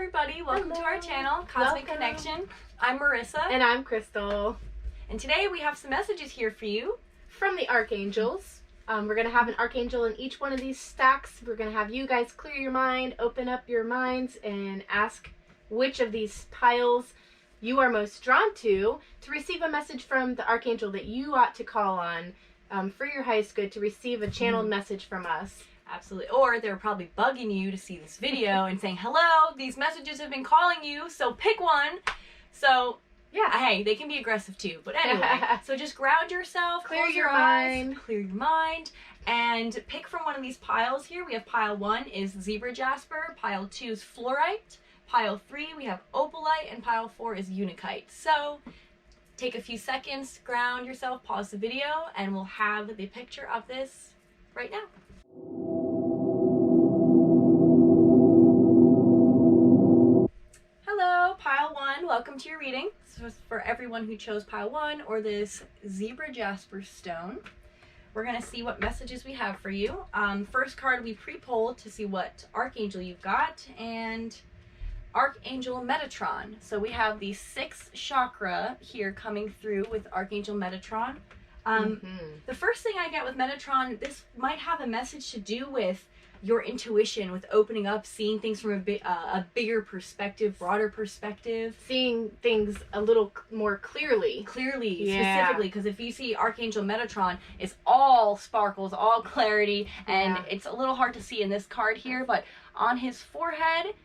everybody, welcome to our channel, Cosmic Connection. I'm Marissa. And I'm Crystal. And today we have some messages here for you. From the Archangels. We're going to have an Archangel in each one of these stacks. We're going to have you guys clear your mind, open up your minds, and ask which of these piles you are most drawn to receive a message from the Archangel that you ought to call on for your highest good, to receive a channeled message from us. Absolutely. Or they're probably bugging you to see this video and saying, hello, these messages have been calling you, so pick one. So, yeah, hey, they can be aggressive too. But anyway, so just ground yourself, clear your mind, and pick from one of these piles here. We have pile 1 is zebra jasper, pile 2 is fluorite, pile 3 we have opalite, and pile 4 is unakite. So take a few seconds, ground yourself, pause the video, and we'll have the picture of this right now. Hello, pile 1, welcome to your reading. This is for everyone who chose pile 1 or this zebra jasper stone. We're going to see what messages we have for you. First card we pre-pulled to see what Archangel you've got, and Archangel Metatron. So we have the 6th chakra here coming through with Archangel Metatron. The first thing I get with Metatron, this might have a message to do with your intuition, with opening up, seeing things from a bigger perspective, broader perspective. Seeing things a little more clearly. Specifically, because if you see Archangel Metatron, it's all sparkles, all clarity, and it's a little hard to see in this card here, but on his forehead,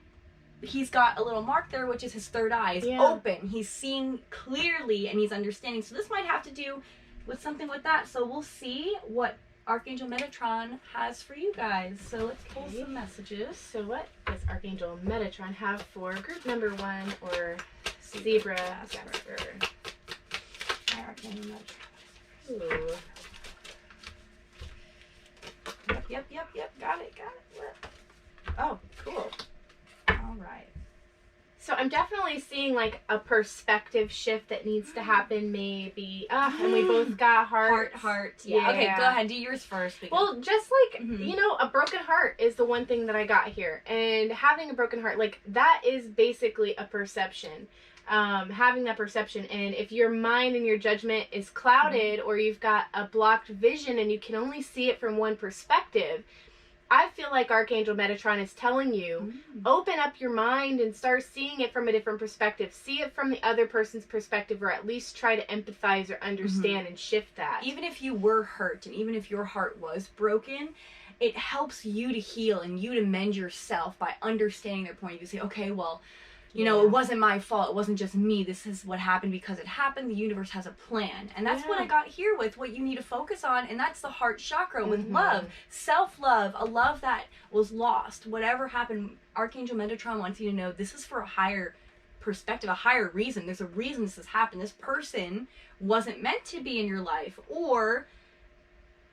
he's got a little mark there, which is his third eye. It's open. He's seeing clearly, and he's understanding. So this might have to do with something with that. So we'll see what Archangel Metatron has for you guys. So let's pull some messages. So what does Archangel Metatron have for group number 1 or zebra jasper? Archangel Metatron. Ooh. Yep. Got it. Oh, cool. All right. So I'm definitely seeing like a perspective shift that needs to happen, maybe. And we both got hearts. Heart. Yeah. Okay, go ahead. Do yours first. Well, just like, you know, a broken heart is the one thing that I got here. And having a broken heart, like, that is basically a perception. Having that perception. And if your mind and your judgment is clouded, or you've got a blocked vision and you can only see it from one perspective, I feel like Archangel Metatron is telling you, open up your mind and start seeing it from a different perspective. See it from the other person's perspective, or at least try to empathize or understand and shift that. Even if you were hurt, and even if your heart was broken, it helps you to heal and you to mend yourself by understanding their point of view. Say, okay, well, you know, it wasn't my fault. It wasn't just me. This is what happened because it happened. The universe has a plan. And that's what I got here with what you need to focus on. And that's the heart chakra with love, self-love, a love that was lost. Whatever happened, Archangel Metatron wants you to know this is for a higher perspective, a higher reason. There's a reason this has happened. This person wasn't meant to be in your life, or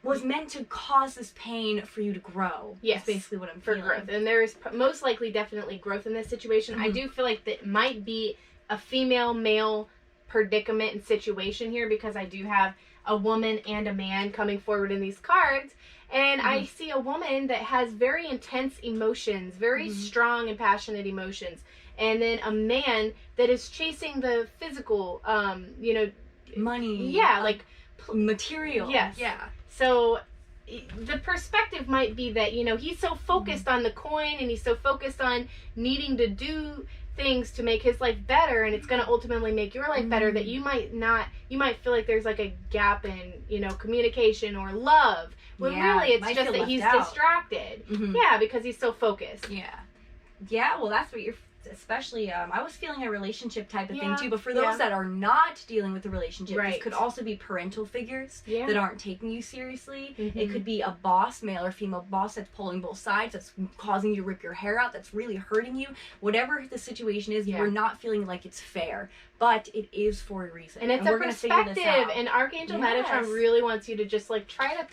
was meant to cause this pain for you to grow. Yes, that's basically what I'm feeling. For growth. And there is most likely definitely growth in this situation. I do feel like that might be a female-male predicament and situation here, because I do have a woman and a man coming forward in these cards. And I see a woman that has very intense emotions, very strong and passionate emotions. And then a man that is chasing the physical, you know, money. Yeah, like material. Yes. Yeah. So the perspective might be that, you know, he's so focused on the coin, and he's so focused on needing to do things to make his life better, and it's going to ultimately make your life better, that you might feel like there's like a gap in, you know, communication or love, when really it's just that he's distracted. Yeah, because he's so focused. Yeah, well, that's what you're, especially, I was feeling a relationship type of thing too, but for those that are not dealing with a relationship, this could also be parental figures that aren't taking you seriously. It could be a boss, male or female boss, that's pulling both sides, that's causing you to rip your hair out, that's really hurting you. Whatever the situation is, you're not feeling like it's fair, but it is for a reason. And it's a perspective, and Archangel Metatron really wants you to just like try to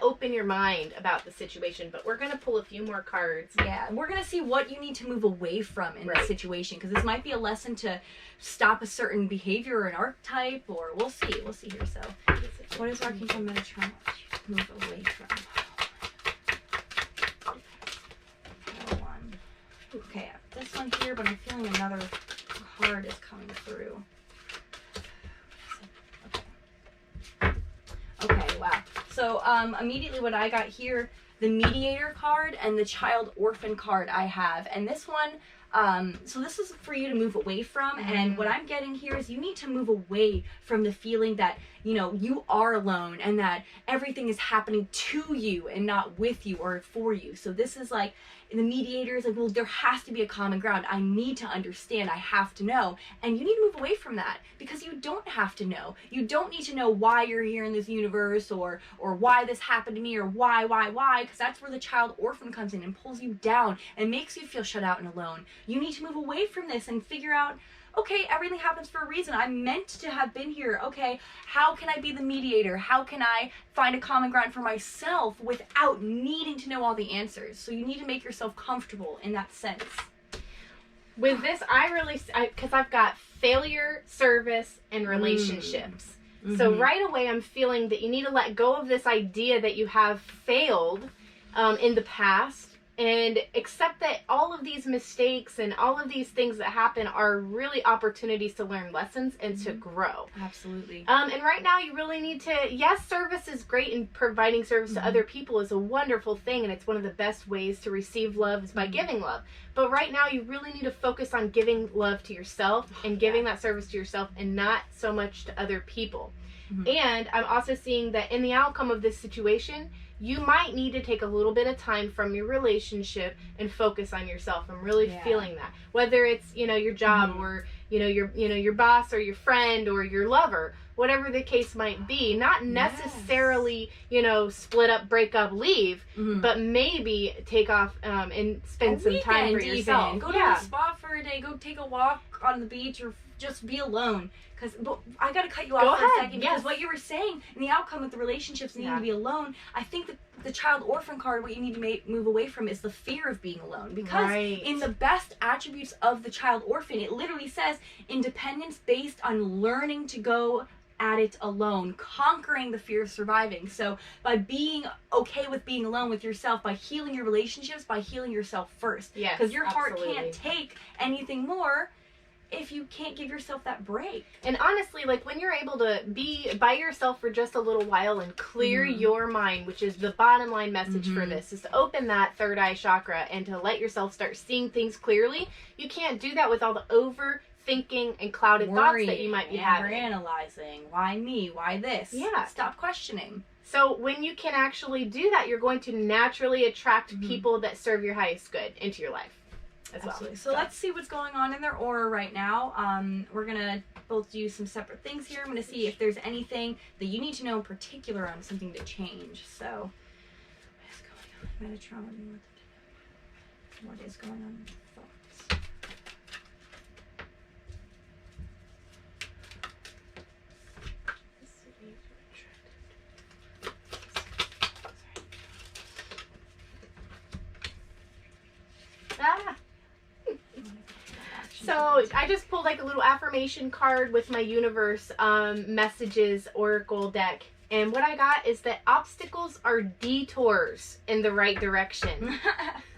open your mind about the situation, but we're going to pull a few more cards. Yeah, and we're going to see what you need to move away from in this situation, because this might be a lesson to stop a certain behavior or an archetype, or we'll see here. So what is Archangel Metatron move away from? Okay, this one here, but I'm feeling another card is coming through. Okay, wow. So immediately what I got here, the mediator card and the child orphan card I have. And this one, so this is for you to move away from. And what I'm getting here is you need to move away from the feeling that, you know, you are alone and that everything is happening to you and not with you or for you. So this is like, the mediator is like, well, there has to be a common ground. I need to understand. I have to know. And you need to move away from that because you don't have to know. You don't need to know why you're here in this universe or why this happened to me or why, because that's where the child orphan comes in and pulls you down and makes you feel shut out and alone. You need to move away from this and figure out, okay, everything happens for a reason. I'm meant to have been here. Okay, how can I be the mediator? How can I find a common ground for myself without needing to know all the answers? So you need to make yourself comfortable in that sense. With this, because I've got failure, service, and relationships. So right away, I'm feeling that you need to let go of this idea that you have failed in the past and accept that all of these mistakes and all of these things that happen are really opportunities to learn lessons and to grow. Absolutely. And right now you really need to, yes, service is great and providing service to other people is a wonderful thing. And it's one of the best ways to receive love is by giving love. But right now you really need to focus on giving love to yourself and giving that service to yourself and not so much to other people. And I'm also seeing that in the outcome of this situation, you might need to take a little bit of time from your relationship and focus on yourself. I'm really feeling that. Whether it's, you know, your job or, you know, your boss or your friend or your lover, whatever the case might be, not necessarily, you know, split up, break up, leave, but maybe take off and spend some time for yourself. Go to a spa for a day, go take a walk on the beach or just be alone. But I got to cut you off for a second because what you were saying in the outcome of the relationships needing to be alone, I think that the child orphan card, what you need to move away from is the fear of being alone. Because in the best attributes of the child orphan, it literally says independence based on learning to go at it alone, conquering the fear of surviving. So by being okay with being alone with yourself, by healing your relationships, by healing yourself first. Because your heart can't take anything more if you can't give yourself that break. And honestly, like when you're able to be by yourself for just a little while and clear your mind, which is the bottom line message for this, is to open that third eye chakra and to let yourself start seeing things clearly. You can't do that with all the overthinking and clouded thoughts that you might be having. Analyzing. Why me? Why this? Stop questioning. So when you can actually do that, you're going to naturally attract people that serve your highest good into your life. Absolutely. So let's see what's going on in their aura right now. We're going to both do some separate things here. I'm going to see if there's anything that you need to know in particular on something to change. So, what is going on? Metatron. What is going on in thoughts? So I just pulled like a little affirmation card with my universe messages oracle deck. And what I got is that obstacles are detours in the right direction.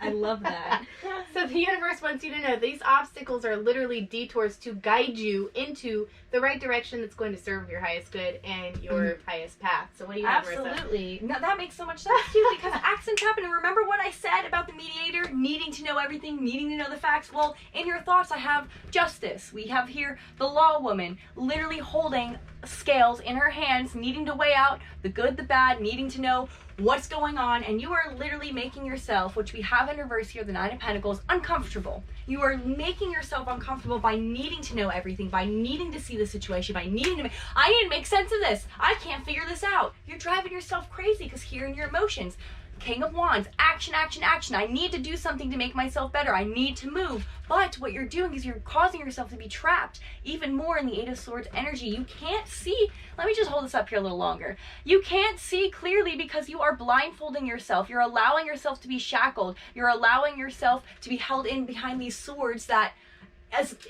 I love that. So the universe wants you to know these obstacles are literally detours to guide you into the right direction that's going to serve your highest good and your highest path. So what do you have, Marissa? Absolutely. No, that makes so much sense too because accidents happen. And remember what I said about the mediator needing to know everything, needing to know the facts? Well, in your thoughts, I have justice. We have here the law woman literally holding scales in her hands, needing to weigh out the good, the bad, needing to know what's going on, and you are literally making yourself, which we have in reverse here, the Nine of Pentacles, uncomfortable. You are making yourself uncomfortable by needing to know everything, by needing to see the situation, by needing to I need to make sense of this. I can't figure this out. You're driving yourself crazy because here in your emotions. King of Wands, action, action, action. I need to do something to make myself better. I need to move. But what you're doing is you're causing yourself to be trapped even more in the Eight of Swords energy. You can't see. Let me just hold this up here a little longer. You can't see clearly because you are blindfolding yourself. You're allowing yourself to be shackled. You're allowing yourself to be held in behind these swords that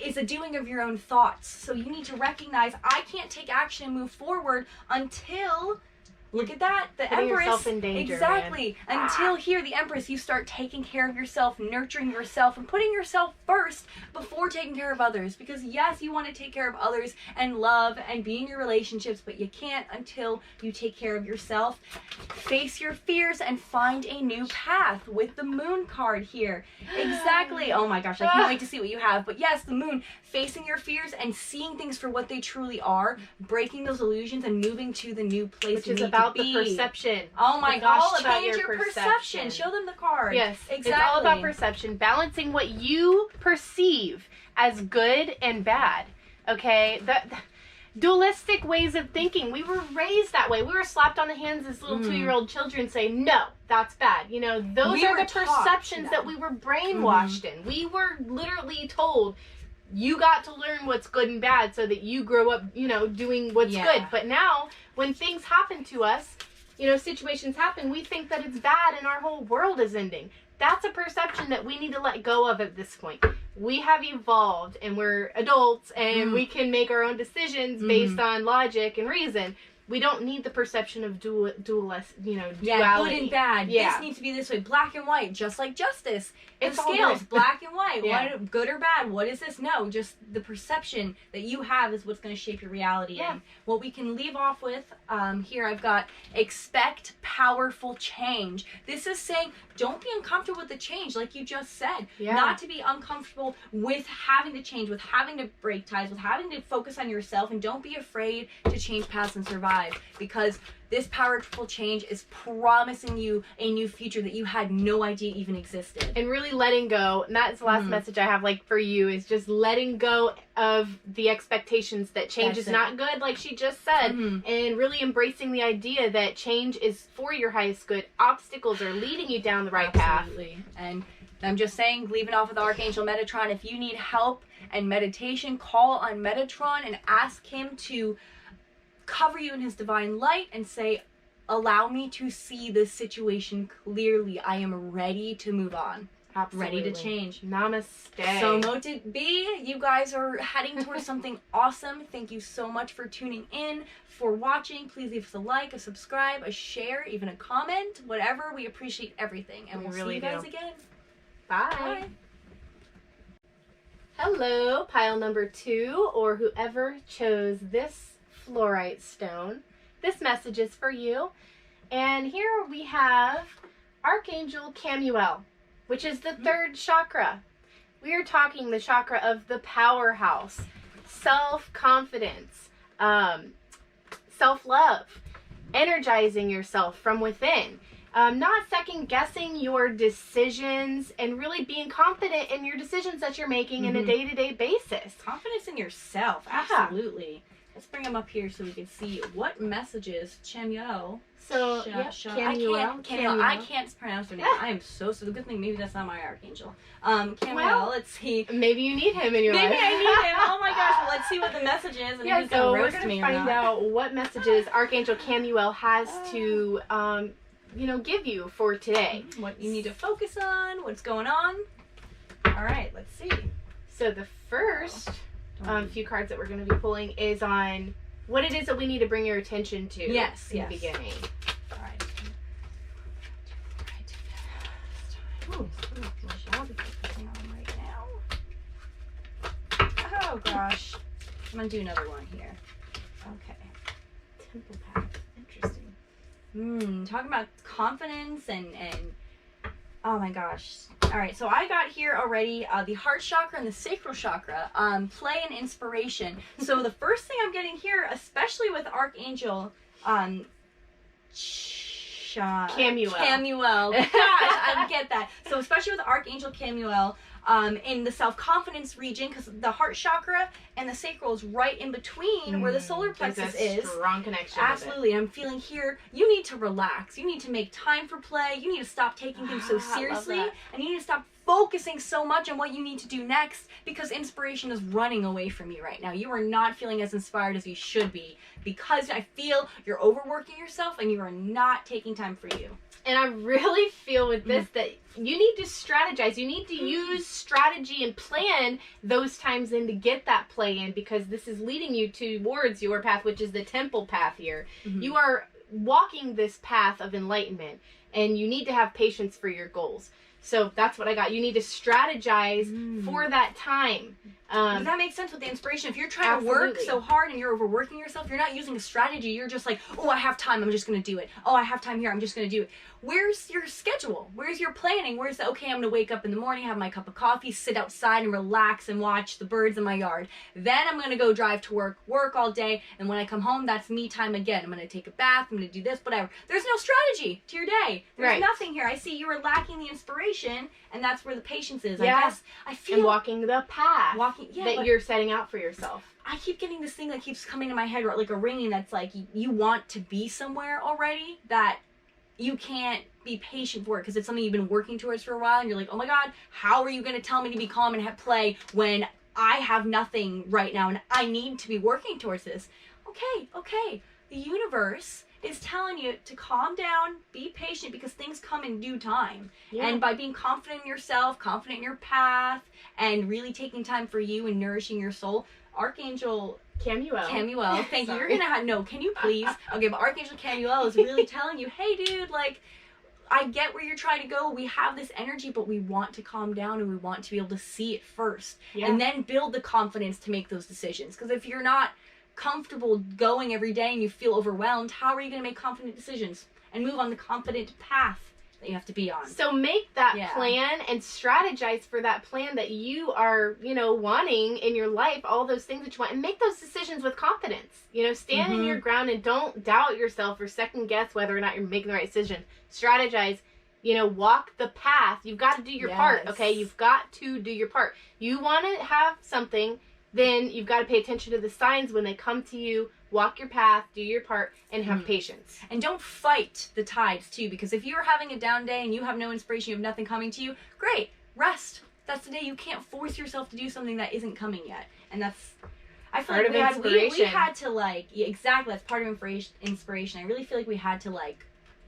is a doing of your own thoughts. So you need to recognize I can't take action and move forward until Look at that. The Putting Empress. yourself in danger, exactly. man. Until here, the Empress, you start taking care of yourself, nurturing yourself, and putting yourself first before taking care of others. Because yes, you want to take care of others and love and be in your relationships, but you can't until you take care of yourself. Face your fears and find a new path with the Moon card here. Exactly. Oh my gosh, I can't wait to see what you have. But yes, the Moon, facing your fears and seeing things for what they truly are, breaking those illusions and moving to the new place. Which is about the perception. Oh my gosh, all about change your perception. Show them the card. Yes, exactly. It's all about perception. Balancing what you perceive as good and bad. Okay? Dualistic ways of thinking. We were raised that way. We were slapped on the hands as little 2-year-old children saying, no, that's bad. You know, those are the perceptions that we were brainwashed in. We were literally told, you got to learn what's good and bad so that you grow up, you know, doing what's good. But now, when things happen to us, you know, situations happen, we think that it's bad and our whole world is ending. That's a perception that we need to let go of at this point. We have evolved and we're adults and we can make our own decisions based on logic and reason. We don't need the perception of duality. Yeah, good and bad. Yeah. This needs to be this way. Black and white, just like justice. It's scales, black and white. What, good or bad? What is this? No, just the perception that you have is what's going to shape your reality. And what we can leave off with, here I've got expect powerful change. This is saying don't be uncomfortable with the change, like you just said. Not to be uncomfortable with having to change, with having to break ties, with having to focus on yourself, and don't be afraid to change paths and survive. Because this powerful change is promising you a new future that you had no idea even existed. And really letting go, and that's the last message I have, like, for you, is just letting go of the expectations that change is not good, like she just said, and really embracing the idea that change is for your highest good. Obstacles are leading you down the right path. And I'm just saying, leaving off with Archangel Metatron, if you need help and meditation, call on Metatron and ask him to cover you in his divine light and say, allow me to see this situation clearly. I am ready to move on. Absolutely. Ready to change. Namaste. So Moted B, you guys are heading towards something awesome. Thank you so much for tuning in, for watching. Please leave us a like, a subscribe, a share, even a comment, whatever. We appreciate everything. And we'll see you guys again. Bye. Bye. Hello, pile number 2, or whoever chose this fluorite stone. This message is for you. And here we have Archangel Camuel, which is the 3rd chakra. We are talking the chakra of the powerhouse, self-confidence, self-love, energizing yourself from within, not second-guessing your decisions, and really being confident in your decisions that you're making in a day-to-day basis. Confidence in yourself, absolutely. Let's bring them up here so we can see what messages Camuel. So, Camuel. I can't pronounce her name. I am so the good thing maybe that's not my archangel. Camuel, let's see. Maybe you need him in your life. Maybe I need him. Oh my gosh, well, let's see what the message is. And so we're going to find out what messages Archangel Camuel has to, you know, give you for today. What you need to focus on, what's going on. All right, let's see. So the first few cards that we're going to be pulling is on what it is that we need to bring your attention to in the beginning. All right. Right now. Oh gosh. I'm going to do another one here. Okay. Temple path. Interesting. Talking about confidence and oh my gosh. All right, so I got here already the heart chakra and the sacral chakra, play and inspiration. So the first thing I'm getting here, especially with Archangel Camuel. Gosh, I get that. So especially with Archangel Camuel, in the self-confidence region, because the heart chakra and the sacral is right in between where the solar plexus is. Strong connection. Absolutely. I'm feeling here, you need to relax. You need to make time for play. You need to stop taking things so seriously. And you need to stop focusing so much on what you need to do next, because inspiration is running away from you right now. You are not feeling as inspired as you should be, because I feel you're overworking yourself and you are not taking time for you. And I really feel with this that you need to strategize. You need to use strategy and plan those times in to get that play in, because this is leading you towards your path, which is the temple path here. You are walking this path of enlightenment, and you need to have patience for your goals. So that's what I got. You need to strategize for that time. But that makes sense with the inspiration. If you're trying to work so hard and you're overworking yourself, you're not using a strategy. You're just like, oh, I have time, I'm just going to do it. Oh, I have time here, I'm just going to do it. Where's your schedule? Where's your planning? Where's the, okay, I'm going to wake up in the morning, have my cup of coffee, sit outside and relax and watch the birds in my yard. Then I'm going to go drive to work all day. And when I come home, that's me time again. I'm going to take a bath, I'm going to do this, whatever. There's no strategy to your day. There's nothing here. I see you were lacking the inspiration, and that's where the patience is. Yeah. I guess I feel... And walking the path that you're setting out for yourself. I keep getting this thing that keeps coming to my head, like a ringing that's like, you want to be somewhere already that you can't be patient for it because it's something you've been working towards for a while, and you're like, oh my God, how are you going to tell me to be calm and play when I have nothing right now and I need to be working towards this? Okay. The universe is telling you to calm down, be patient, because things come in due time. Yeah. And by being confident in yourself, confident in your path, and really taking time for you and nourishing your soul, Archangel Camuel, thank you. You're gonna have, no, can you please? Okay, but Archangel Camuel is really telling you, hey dude, like, I get where you're trying to go. We have this energy, but we want to calm down and we want to be able to see it first. Yeah. And then build the confidence to make those decisions. Because if you're not comfortable going every day and you feel overwhelmed, how are you going to make confident decisions and move on the confident path that you have to be on? So make that plan and strategize for that plan that you are, wanting in your life, all those things that you want, and make those decisions with confidence. Stand in your ground and don't doubt yourself or second guess whether or not you're making the right decision. Strategize, walk the path. You've got to do your part, okay? You've got to do your part. You want to have something, then you've got to pay attention to the signs when they come to you. Walk your path, do your part, and have patience. And don't fight the tides, too, because if you're having a down day and you have no inspiration, you have nothing coming to you, great, rest. That's the day. You can't force yourself to do something that isn't coming yet. And that's, I feel part like we had to, exactly, that's part of inspiration. I really feel like we had to,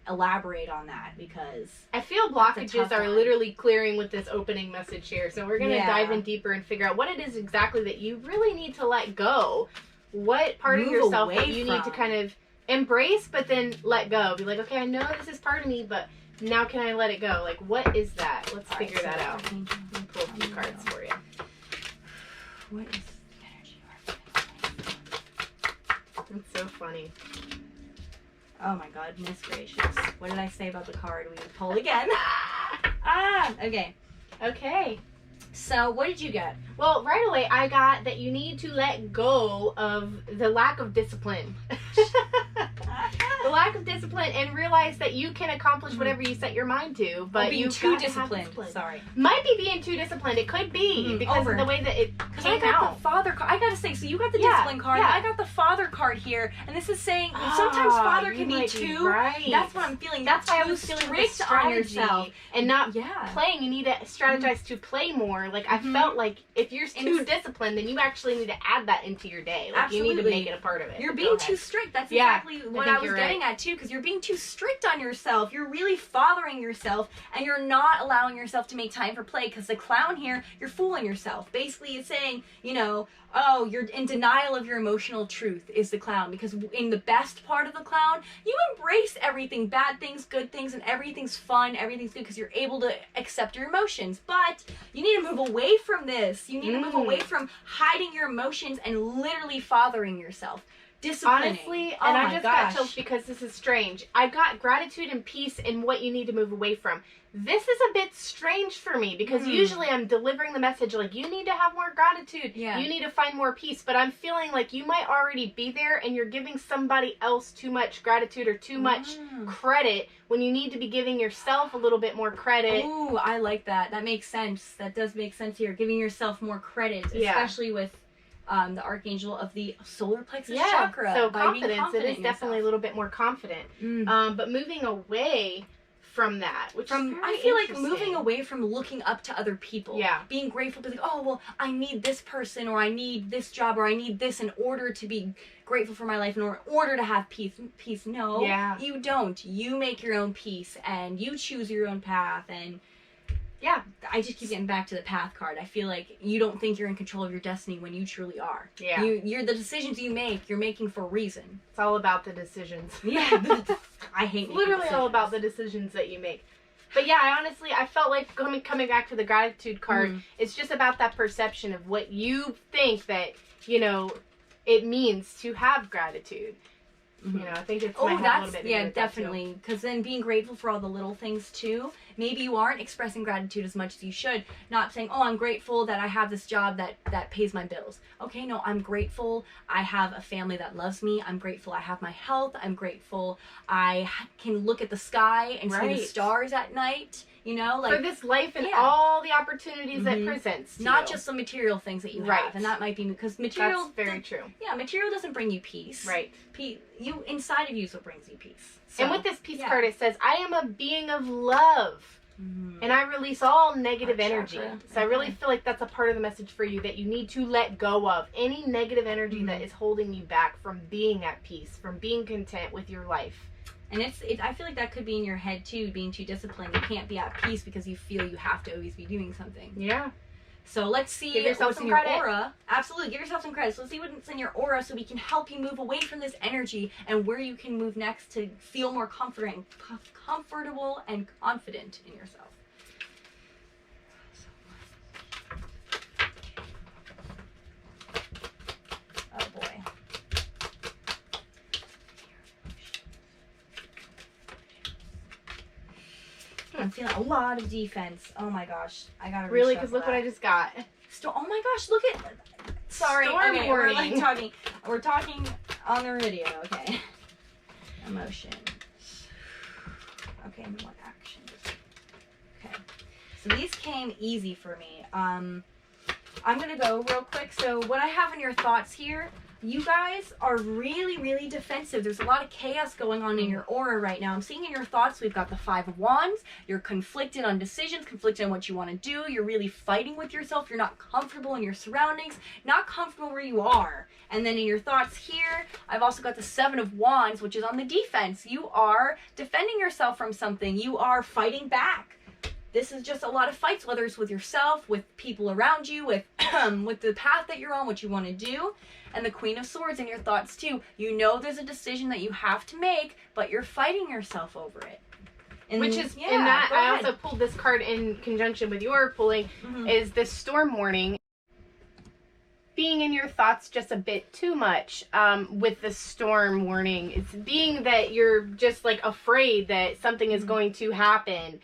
elaborate on that, because I feel blockages are literally clearing with this opening message here. So we're going to dive in deeper and figure out what it is exactly that you really need to let go. What part of yourself that you need to kind of embrace, but then let go. Be like, okay, I know this is part of me, but now can I let it go? Like, what is that? Let's figure that out. Let me pull a few cards for you. What is the energy? It's so funny. Oh my God, goodness gracious. What did I say about the card? We pull again. Okay. So, what did you get? Well, right away, I got that you need to let go of the lack of discipline. The lack of discipline, and realize that you can accomplish whatever you set your mind to, but being too disciplined. Sorry. Might be being too disciplined. It could be because of the way that it came out. The father card. I gotta say, so you got the discipline card. I got the father card here, and this is saying sometimes father can be too. Right. That's what I'm feeling. That's why I was feeling strict on yourself and not playing. You need to strategize to play more. Like I felt like if you're too disciplined, then you actually need to add that into your day. Like you need to make it a part of it. You're being too strict. That's exactly what I was getting at too, because you're being too strict on yourself. You're really fathering yourself, and you're not allowing yourself to make time for play, because the clown here, you're fooling yourself. Basically, it's saying, oh, you're in denial of your emotional truth is the clown, because in the best part of the clown, you embrace everything, bad things, good things, and everything's fun, everything's good, because you're able to accept your emotions. But you need to move away from this. You need to move away from hiding your emotions and literally fathering yourself. Honestly, and I just got chills because this is strange. I got gratitude and peace in what you need to move away from. This is a bit strange for me, because usually I'm delivering the message like, you need to have more gratitude. You need to find more peace. But I'm feeling like you might already be there, and you're giving somebody else too much gratitude or too much credit when you need to be giving yourself a little bit more credit. Ooh, I like that. That makes sense. That does make sense here. Giving yourself more credit, especially with the Archangel of the solar plexus chakra. So confidence, it is definitely a little bit more confident. But moving away from that, which I feel like moving away from looking up to other people. Being grateful to oh, well, I need this person, or I need this job, or I need this in order to be grateful for my life, in order to have peace. No, you don't. You make your own peace, and you choose your own path, and Yeah. I just keep getting back to the path card. I feel like you don't think you're in control of your destiny when you truly are. Yeah. You're the decisions you make, you're making for a reason. It's all about the decisions. Yeah. I hate It's literally all about the decisions that you make. But yeah, I felt like coming back to the gratitude card, it's just about that perception of what you think that, you know, it means to have gratitude. You know, I think it's might have a little bit to do with definitely. Because then being grateful for all the little things too. Maybe you aren't expressing gratitude as much as you should. Not saying, oh, I'm grateful that I have this job that pays my bills. Okay, no, I'm grateful I have a family that loves me. I'm grateful I have my health. I'm grateful I can look at the sky and see the stars at night. You know, like for this life and all the opportunities that presents to not you. Just the material things that you have, and that might be because material. That's very true. Yeah, material doesn't bring you peace. Right. You inside of you is what brings you peace. So, and with this peace card, it says, "I am a being of love, and I release all negative energy." So I really feel like that's a part of the message for you, that you need to let go of any negative energy that is holding you back from being at peace, from being content with your life. And I feel like that could be in your head too, being too disciplined. You can't be at peace because you feel you have to always be doing something. Yeah. So let's see what's in your aura. Absolutely, give yourself some credit. So let's see what's in your aura so we can help you move away from this energy and where you can move next to feel more comfortable and confident in yourself. Oh boy. I'm feeling a lot of defense. Oh my gosh. I gotta really, because look what I just got. Oh my gosh, look at... Sorry. Storm warning. We're talking on the video. Okay. Emotions. Okay, more actions. Okay. So these came easy for me. I'm gonna go real quick. So what I have in your thoughts here, you guys are really, really defensive. There's a lot of chaos going on in your aura right now. I'm seeing in your thoughts, we've got the 5 of Wands. You're conflicted on decisions, conflicted on what you want to do. You're really fighting with yourself. You're not comfortable in your surroundings, not comfortable where you are. And then in your thoughts here, I've also got the 7 of Wands, which is on the defense. You are defending yourself from something. You are fighting back. This is just a lot of fights, whether it's with yourself, with people around you, with with the path that you're on, what you want to do. And the Queen of Swords in your thoughts too. You know there's a decision that you have to make, but you're fighting yourself over it. And which is, in that, I also pulled this card in conjunction with your pulling, is this storm warning. Being in your thoughts just a bit too much with the storm warning. It's being that you're just like afraid that something is going to happen.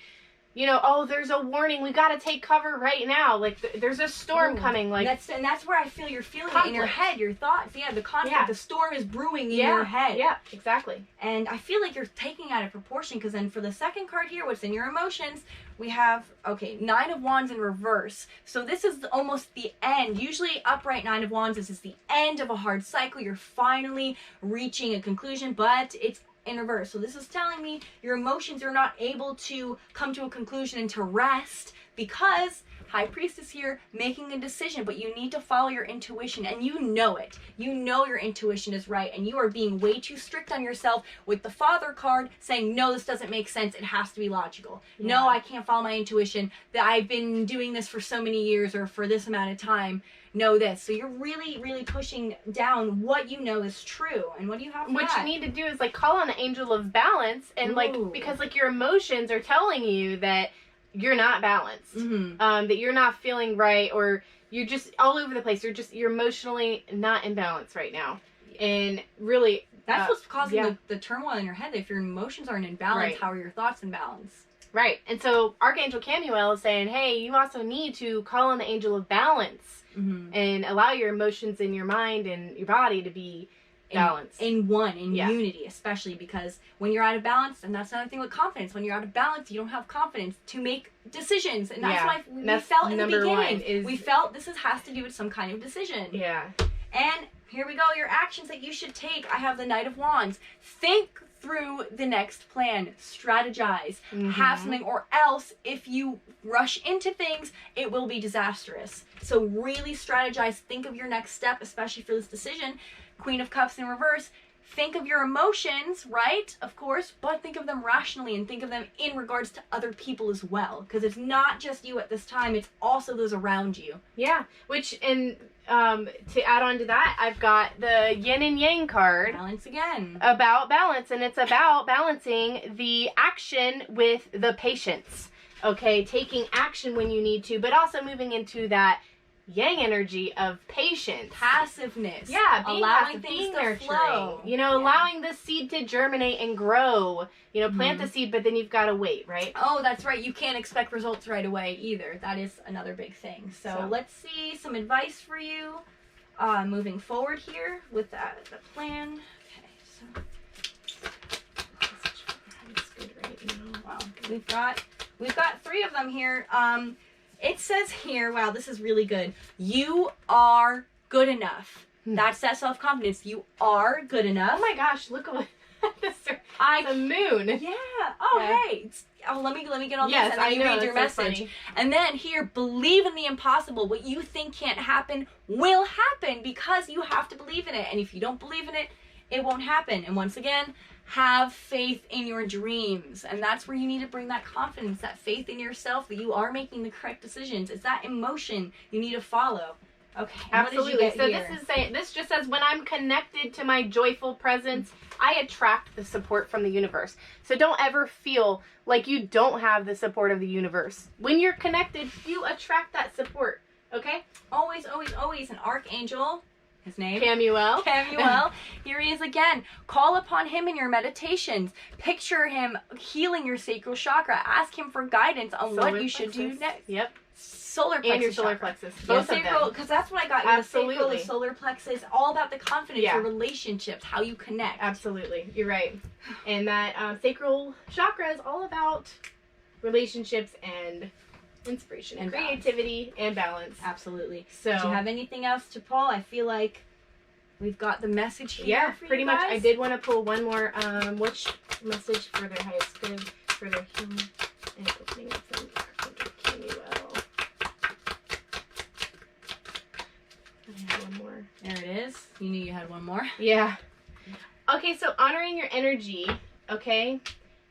You know, oh, there's a warning. We got to take cover right now. Like, there's a storm coming. Like that's where I feel you're feeling it in your head, your thoughts. Yeah, the conflict, the storm is brewing in your head. Yeah, exactly. And I feel like you're taking out of proportion, because then for the second card here, what's in your emotions, we have, 9 of Wands in reverse. So this is almost the end. Usually upright 9 of Wands, this is the end of a hard cycle. You're finally reaching a conclusion, but it's in reverse. So this is telling me your emotions are not able to come to a conclusion and to rest, because High Priestess here making a decision, but you need to follow your intuition, and you know it. You know your intuition is right, and you are being way too strict on yourself with the Father card saying, no, this doesn't make sense. It has to be logical. Yeah. No, I can't follow my intuition. That I've been doing this for so many years or for this amount of time. Know this. So you're really, really pushing down what you know is true. And what do you have for What you need to do is like call on the angel of balance, and like, because like your emotions are telling you that you're not balanced, that you're not feeling right, or you're just all over the place. You're emotionally not in balance right now. And really, that's what's causing the turmoil in your head. If your emotions aren't in balance, how are your thoughts in balance? Right. And so Archangel Camuel is saying, hey, you also need to call on the angel of balance and allow your emotions in your mind and your body to be balanced. In unity, especially, because when you're out of balance, and that's another thing with confidence, when you're out of balance, you don't have confidence to make decisions. And that's why we felt in the beginning. We felt this has to do with some kind of decision. Yeah. And here we go, your actions that you should take. I have the Knight of Wands. Think through the next plan, strategize, have something, or else if you rush into things, it will be disastrous. So really strategize, think of your next step, especially for this decision. Queen of Cups in reverse, think of your emotions, right? Of course, but think of them rationally and think of them in regards to other people as well. Because it's not just you at this time, it's also those around you. Yeah, which, and to add on to that, I've got the yin and yang card. Balance again. About balance, and it's about balancing the action with the patience. Okay, taking action when you need to, but also moving into that yang energy of patience. Passiveness. Yeah, being allowing passive, things being to nurturing. flow. You know, allowing the seed to germinate and grow. You know, plant the seed, but then you've got to wait, right? Oh, that's right. You can't expect results right away either. That is another big thing. So let's see some advice for you moving forward here with the plan. Okay, so that's good right now. Wow, we've got 3 of them here. It says here, wow, this is really good. You are good enough. That's that self-confidence. You are good enough. Oh my gosh, look at this. The moon. Yeah. Oh, yeah. Hey. Let me get all this and then you read your message. So and then here, believe in the impossible. What you think can't happen will happen because you have to believe in it. And if you don't believe in it, it won't happen. And once again, have faith in your dreams. And that's where you need to bring that confidence, that faith in yourself that you are making the correct decisions. It's that emotion you need to follow. Okay. Absolutely. So here? this just says, when I'm connected to my joyful presence, I attract the support from the universe. So don't ever feel like you don't have the support of the universe. When you're connected, you attract that support. Okay? Always, always, always an archangel. His name? Camuel. Here he is again. Call upon him in your meditations. Picture him healing your sacral chakra. Ask him for guidance on what you should do next. Yep. Solar plexus. And your solar plexus. Both of them. Because that's what I got. Absolutely. The sacral, the solar plexus, all about the confidence, your relationships, how you connect. Absolutely. You're right. And that sacral chakra is all about relationships and inspiration and creativity and balance. Absolutely. So, do you have anything else to pull? I feel like we've got the message here. Yeah, for pretty you much. guys. I did want to pull one more. Which message for their highest good, for their healing and opening up from Archangel Camuel. I have one more. There it is. You knew you had one more. Yeah. Okay, so honoring your energy. Okay.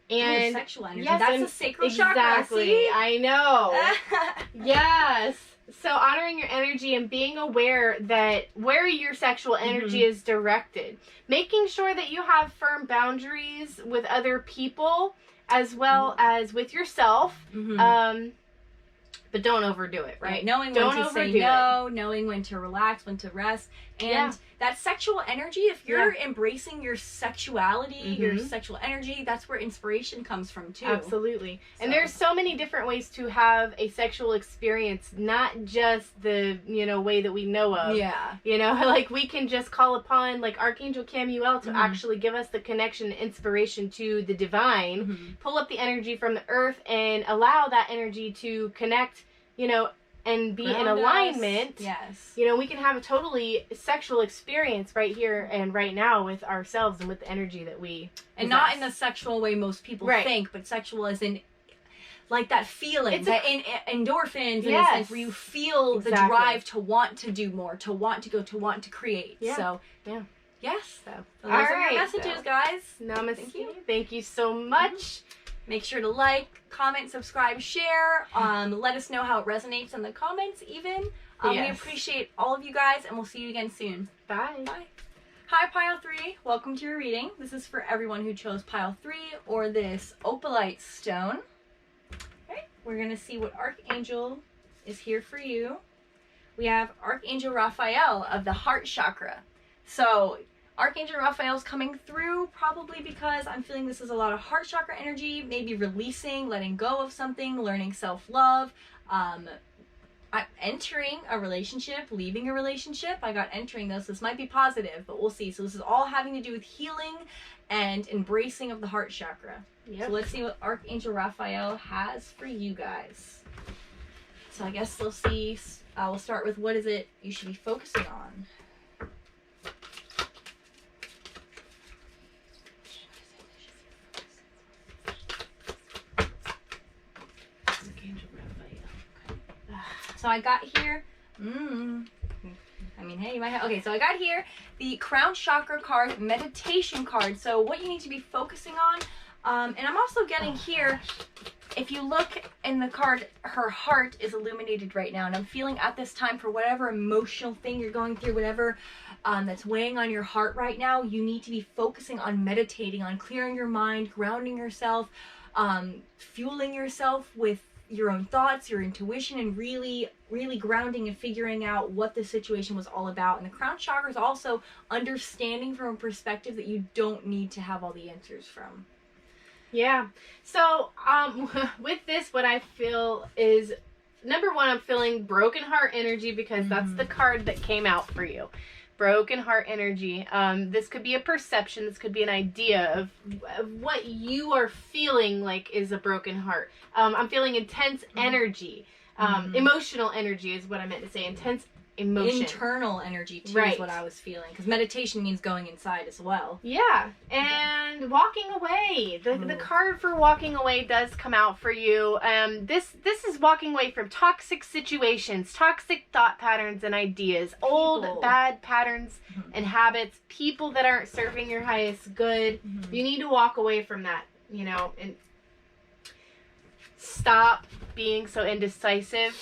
And sexual energy. Yes, that's a sacral chakra. Exactly. See? I know. Yes. So honoring your energy and being aware that where your sexual energy is directed. Making sure that you have firm boundaries with other people as well as with yourself. But don't overdo it, right? Knowing when to say no, knowing when to relax, when to rest. And that sexual energy, if you're embracing your sexuality, your sexual energy, that's where inspiration comes from too. Absolutely. So. And there's so many different ways to have a sexual experience, not just the, way that we know of. Yeah. Like we can just call upon like Archangel Camuel to actually give us the connection and inspiration to the divine, pull up the energy from the earth and allow that energy to connect, and be in alignment. Yes. We can have a totally sexual experience right here and right now with ourselves and with the energy that we and possess. Not in the sexual way most people think, but sexual as in like that feeling, it's that endorphins in a sense where you feel the drive to want to do more, to want to go, to want to create. Yeah. So, yes. So, those are your messages, guys. Namaste. Thank you so much. Make sure to like, comment, subscribe, share. Let us know how it resonates in the comments even. We appreciate all of you guys, and we'll see you again soon. Bye. Bye. Hi, Pile 3. Welcome to your reading. This is for everyone who chose Pile 3 or this opalite stone. Okay, we're going to see what Archangel is here for you. We have Archangel Raphael of the heart chakra. So, Archangel Raphael's coming through probably because I'm feeling this is a lot of heart chakra energy, maybe releasing, letting go of something, learning self-love, entering a relationship, leaving a relationship. I got entering this. This might be positive, but we'll see. So this is all having to do with healing and embracing of the heart chakra. Yep. So let's see what Archangel Raphael has for you guys. So I guess we'll see. We'll start with what is it you should be focusing on. So I got here, Hey, you might have, okay, so I got here the crown chakra card, meditation card. So what you need to be focusing on, and I'm also getting here, if you look in the card, her heart is illuminated right now. And I'm feeling at this time, for whatever emotional thing you're going through, whatever that's weighing on your heart right now, you need to be focusing on meditating, on clearing your mind, grounding yourself, fueling yourself with your own thoughts, your intuition, and really, really grounding and figuring out what the situation was all about. And the crown chakra is also understanding from a perspective that you don't need to have all the answers from. Yeah. So, with this, what I feel is, number one, I'm feeling broken heart energy, because that's the card that came out for you. Broken heart energy. This could be a perception. This could be an idea of what you are feeling like is a broken heart. I'm feeling intense energy. Emotional energy is what I meant to say. Intense emotion. Internal energy, too, is what I was feeling. Because meditation means going inside as well. Yeah. And walking away. The card for walking away does come out for you. This is walking away from toxic situations, toxic thought patterns and ideas, old bad patterns and habits, people that aren't serving your highest good. You need to walk away from that, you know, and stop being so indecisive.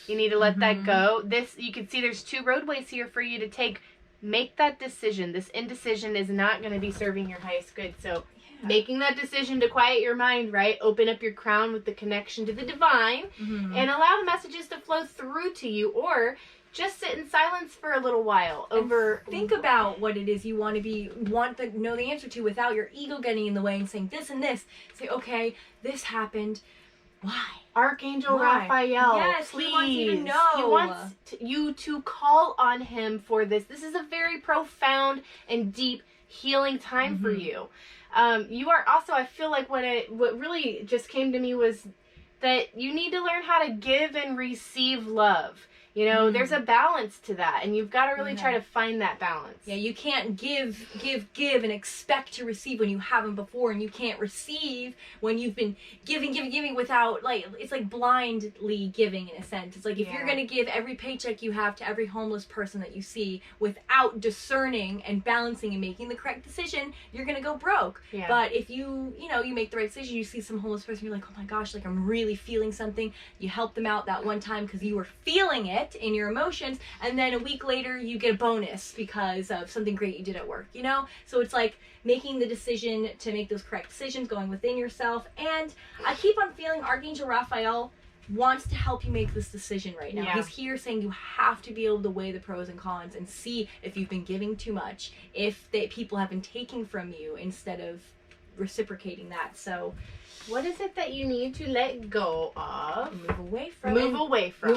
You need to let that go. This, you can see there's 2 roadways here for you to take. Make that decision. This indecision is not going to be serving your highest good. So making that decision to quiet your mind, right? Open up your crown with the connection to the divine and allow the messages to flow through to you, or just sit in silence for a little while. Think about what it is you want to know the answer to, without your ego getting in the way and saying this and this. Say, okay, this happened. Why? Archangel Raphael, yes, please. He wants you to know. He wants you to call on him for this. This is a very profound and deep healing time for you. You are also, I feel like what really just came to me was that you need to learn how to give and receive love. You know, there's a balance to that, and you've got to really try to find that balance. Yeah, you can't give, and expect to receive when you haven't before, and you can't receive when you've been giving without, like, it's like blindly giving in a sense. It's like if you're going to give every paycheck you have to every homeless person that you see without discerning and balancing and making the correct decision, you're going to go broke. Yeah. But if you make the right decision, you see some homeless person, you're like, oh my gosh, like I'm really feeling something. You help them out that one time because you were feeling it in your emotions, and then a week later you get a bonus because of something great you did at work, you know? So it's like making the decision to make those correct decisions, going within yourself. And I keep on feeling Archangel Raphael wants to help you make this decision right now. He's here saying you have to be able to weigh the pros and cons and see if you've been giving too much, if people have been taking from you instead of reciprocating that. So what is it that you need to let go of? Move away from. Move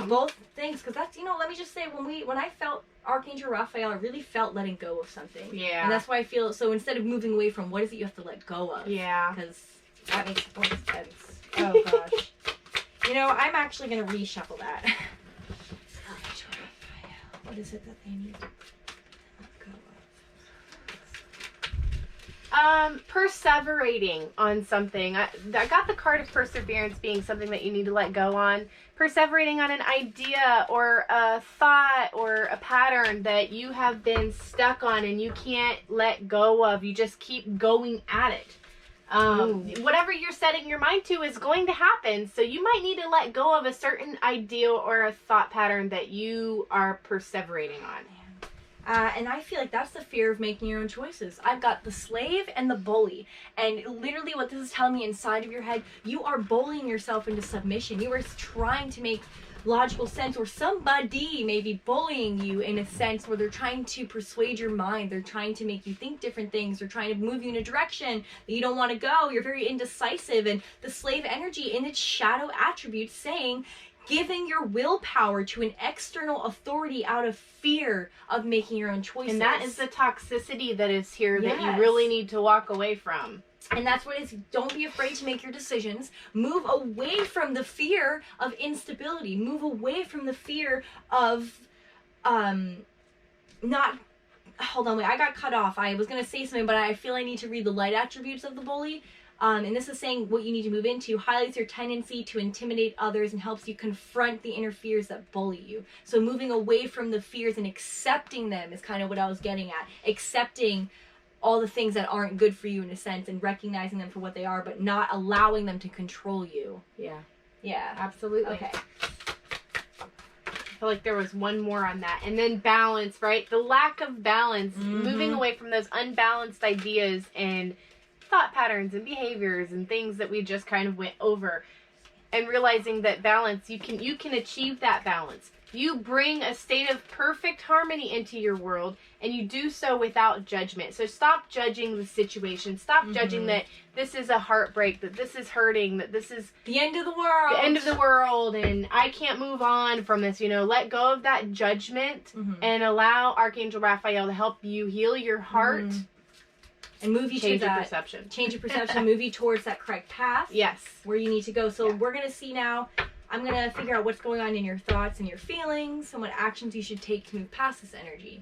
both things, because that's, let me just say, when I felt Archangel Raphael, I really felt letting go of something. Yeah. And that's why I feel, so instead of moving away from, what is it you have to let go of? Yeah. Because that makes more sense. Oh gosh. I'm actually going to reshuffle that. Archangel Raphael. What is it that they need to let go of? Perseverating on something. I got the card of perseverance being something that you need to let go on. Perseverating on an idea or a thought or a pattern that you have been stuck on and you can't let go of. You just keep going at it. Whatever you're setting your mind to is going to happen. So you might need to let go of a certain idea or a thought pattern that you are perseverating on. And I feel like that's the fear of making your own choices. I've got the slave and the bully. And literally what this is telling me inside of your head, you are bullying yourself into submission. You are trying to make logical sense, or somebody may be bullying you in a sense where they're trying to persuade your mind. They're trying to make you think different things. They're trying to move you in a direction that you don't want to go. You're very indecisive. And the slave energy in its shadow attributes saying, giving your willpower to an external authority out of fear of making your own choices. And that is the toxicity that is here that you really need to walk away from. And that's what it is. Don't be afraid to make your decisions. Move away from the fear of instability. Move away from the fear of not... Hold on, wait. I got cut off. I was going to say something, but I feel I need to read the light attributes of the bully. And this is saying what you need to move into highlights your tendency to intimidate others and helps you confront the inner fears that bully you. So moving away from the fears and accepting them is kind of what I was getting at. Accepting all the things that aren't good for you in a sense and recognizing them for what they are, but not allowing them to control you. Yeah. Yeah. Absolutely. Okay. I feel like there was one more on that. And then balance, right? The lack of balance, moving away from those unbalanced ideas and thought patterns and behaviors and things that we just kind of went over, and realizing that balance, you can achieve that balance. You bring a state of perfect harmony into your world, and you do so without judgment. So stop judging the situation. Stop judging that this is a heartbreak, that this is hurting, that this is the end of the world. The end of the world, and I can't move on from this. Let go of that judgment and allow Archangel Raphael to help you heal your heart. And move you change to your that perception. Change your perception, move you towards that correct path. Yes. Where you need to go. So we're going to see now, I'm going to figure out what's going on in your thoughts and your feelings and what actions you should take to move past this energy.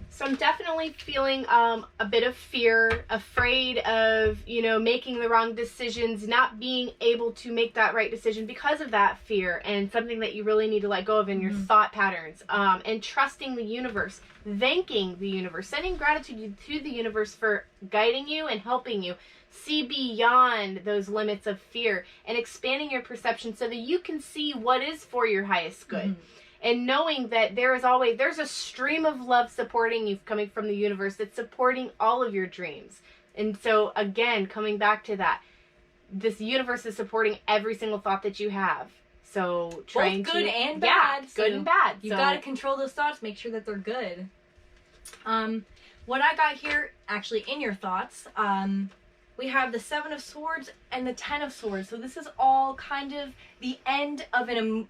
So I'm definitely feeling a bit of fear, afraid of, making the wrong decisions, not being able to make that right decision because of that fear, and something that you really need to let go of in your thought patterns, and trusting the universe, thanking the universe, sending gratitude to the universe for guiding you and helping you see beyond those limits of fear and expanding your perception so that you can see what is for your highest good. And knowing that there's a stream of love supporting you coming from the universe that's supporting all of your dreams. And so again, coming back to that, this universe is supporting every single thought that you have. So trying both good to, and bad. Yeah, good and bad. You've got to control those thoughts, make sure that they're good. What I got here, actually in your thoughts, we have the 7 of Swords and the 10 of Swords. So this is all kind of the end of an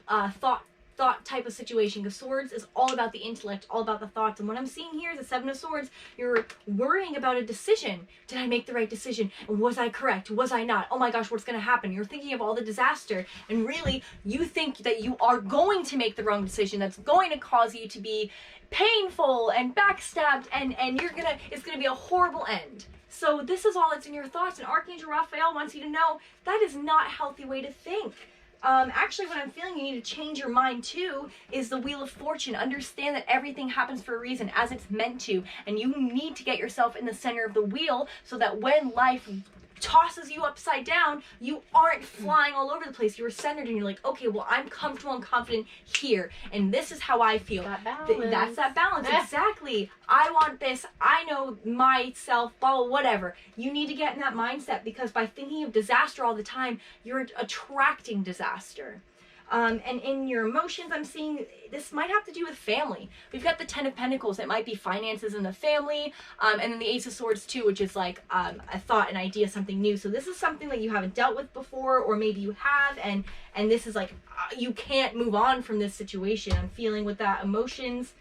thought type of situation, because Swords is all about the intellect, all about the thoughts. And what I'm seeing here is the 7 of Swords. You're worrying about a decision. Did I make the right decision? And was I correct? Was I not? Oh my gosh, what's going to happen? You're thinking of all the disaster, and really you think that you are going to make the wrong decision that's going to cause you to be painful and backstabbed, and it's gonna be a horrible end. So this is all that's in your thoughts, and Archangel Raphael wants you to know that is not a healthy way to think. Actually, what I'm feeling you need to change your mind too is the Wheel of Fortune. Understand that everything happens for a reason, as it's meant to, and you need to get yourself in the center of the wheel so that when life tosses you upside down, you aren't flying all over the place. You're centered and you're like, okay, well, I'm comfortable and confident here, and this is how I feel. That balance. That's that balance. Exactly. I want this. I know myself, blah, whatever. You need to get in that mindset, because by thinking of disaster all the time, you're attracting disaster. And in your emotions, I'm seeing this might have to do with family. We've got the 10 of Pentacles. It might be finances in the family. And then the Ace of Swords too, which is like a thought, an idea, something new. So this is something that you haven't dealt with before, or maybe you have, and this is like, you can't move on from this situation. I'm feeling with that emotions.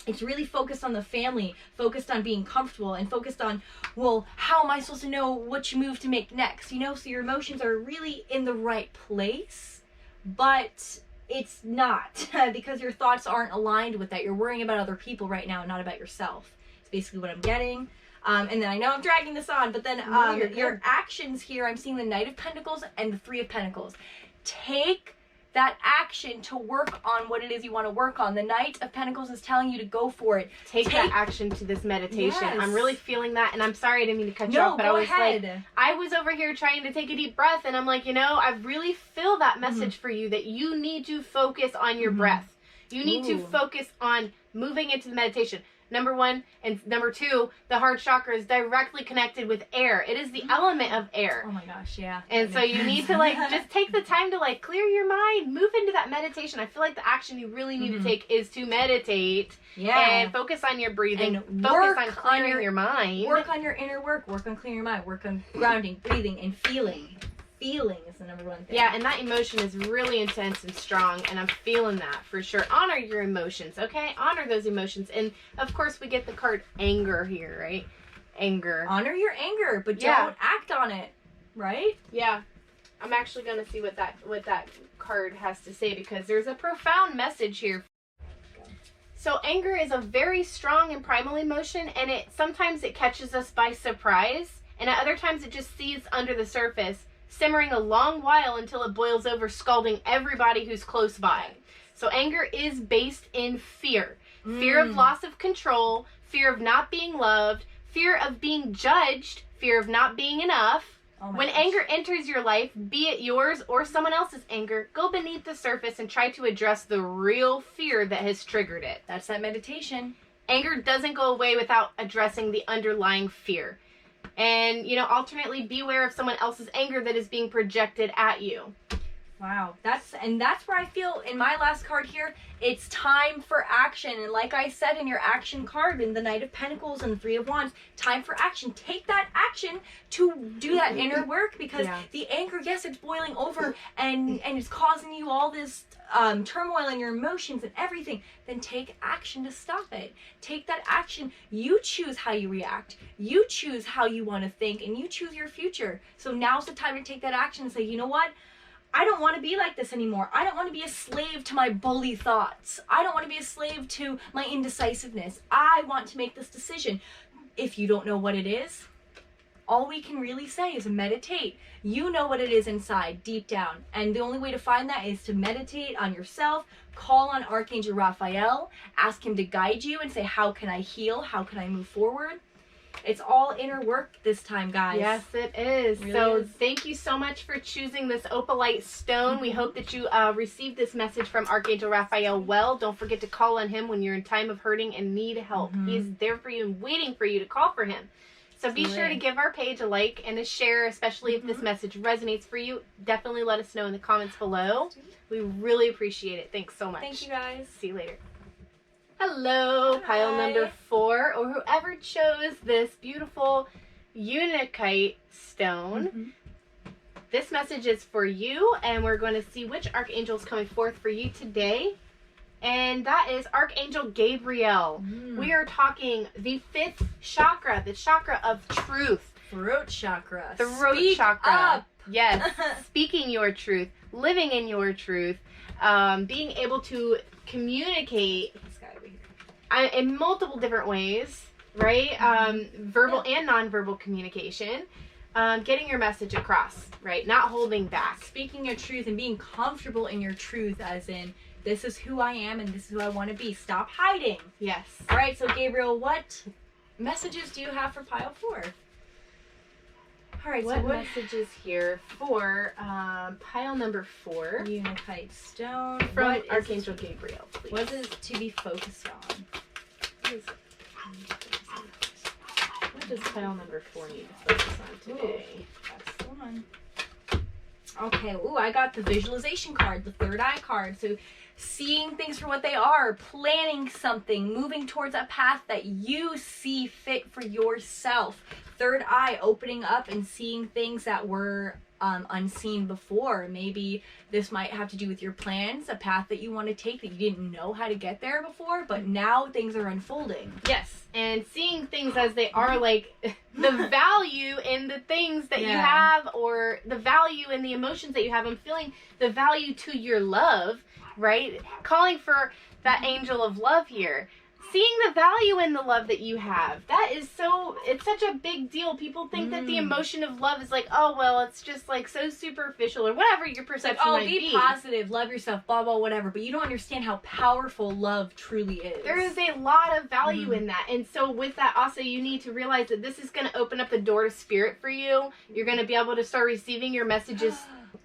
It's really focused on the family, focused on being comfortable, and focused on, well, how am I supposed to know which move to make next? So your emotions are really in the right place. But it's not, because your thoughts aren't aligned with that. You're worrying about other people right now, not about yourself. It's basically what I'm getting. And then I know I'm dragging this on, but then your actions here, I'm seeing the Knight of Pentacles and the 3 of Pentacles. Take that action to work on what it is you want to work on. The Knight of Pentacles is telling you to go for it. Take that action to this meditation. Yes. I'm really feeling that, and I'm sorry I didn't mean to cut you off, but I was over here trying to take a deep breath, and I'm like, I really feel that message for you, that you need to focus on your breath. You need to focus on moving into the meditation. Number 1, and number 2, the heart chakra is directly connected with air. It is the element of air. Oh my gosh, yeah. And so you need to just take the time to clear your mind, move into that meditation. I feel like the action you really need to take is to meditate. Yeah. And focus on your breathing. And focus on clearing your mind. Work on your inner work. Work on clearing your mind. Work on grounding, breathing, and feeling. feeling is the number one thing. Yeah, and that emotion is really intense and strong, and I'm feeling that for sure. Honor your emotions, okay? Honor those emotions. And, of course, we get the card anger here, right? Anger. Honor your anger, but don't act on it, right? Yeah. I'm actually going to see what that card has to say, because there's a profound message here. So anger is a very strong and primal emotion, and sometimes it catches us by surprise, and at other times it just seethes under the surface, simmering a long while until it boils over, scalding everybody who's close by. So anger is based in fear. Fear of loss of control, fear of not being loved, fear of being judged, fear of not being enough. When anger enters your life, be it yours or someone else's anger, go beneath the surface and try to address the real fear that has triggered it. That's that meditation. Anger doesn't go away without addressing the underlying fear. And, alternately be aware of someone else's anger that is being projected at you. Wow. That's where I feel in my last card here, it's time for action. And like I said in your action card, in the Knight of Pentacles and the Three of Wands, time for action. Take that action to do that inner work, because the anger, yes, it's boiling over and it's causing you all this turmoil in your emotions and everything. Then take action to stop it. Take that action. You choose how you react. You choose how you want to think, and you choose your future. So now's the time to take that action and say, you know what? I don't want to be like this anymore. I don't want to be a slave to my bully thoughts. I don't want to be a slave to my indecisiveness. I want to make this decision. If you don't know what it is, all we can really say is meditate. You know what it is inside, deep down. And the only way to find that is to meditate on yourself, call on Archangel Raphael, ask him to guide you and say, how can I heal? How can I move forward? It's all inner work this time, guys. Yes, it is. It really so is. Thank you so much for choosing this opalite stone. We hope that you received this message from Archangel Raphael well. Don't forget to call on him when you're in time of hurting and need help. He's there for you and waiting for you to call for him. So be sure to give our page a like and a share, especially if this message resonates for you. Definitely let us know in the comments below. We really appreciate it. Thanks so much. Thank you, guys. See you later. Hello, pile number 4, or whoever chose this beautiful Unakite stone. This message is for you, and we're going to see which archangel is coming forth for you today. And that is Archangel Gabriel. We are talking the 5th chakra, the chakra of truth. Throat chakra. Throat chakra. Up. Yes. Speaking your truth, living in your truth, being able to communicate in multiple different ways, right? Verbal and nonverbal communication. Getting your message across, right? Not holding back. Speaking your truth and being comfortable in your truth, as in, this is who I am and this is who I want to be. Stop hiding. Yes. All right, so Gabriel, what messages do you have for pile 4? All right, what so what messages here for pile number 4? Unakite stone. From Archangel Gabriel, please. What is to be focused on? What does pile number 4 need to focus on today? That's the one. Okay, ooh, I got the visualization card, the third eye card. So seeing things for what they are, planning something, moving towards a path that you see fit for yourself. Third eye, opening up and seeing things that were unseen before. Maybe this might have to do with your plans, a path that you want to take that you didn't know how to get there before, but now things are unfolding. Yes, and seeing things as they are, like the value in the things that you have, or the value in the emotions that you have, and feeling the value to your love, right? Calling for that angel of love here. Seeing the value in the love that you have. That is it's such a big deal. People think that the emotion of love is like, oh, well, it's just like so superficial, or whatever your perception might be. Be positive, love yourself, blah, blah, whatever. But you don't understand how powerful love truly is. There is a lot of value in that. And so with that, also, you need to realize that this is going to open up the door to spirit for you. You're going to be able to start receiving your messages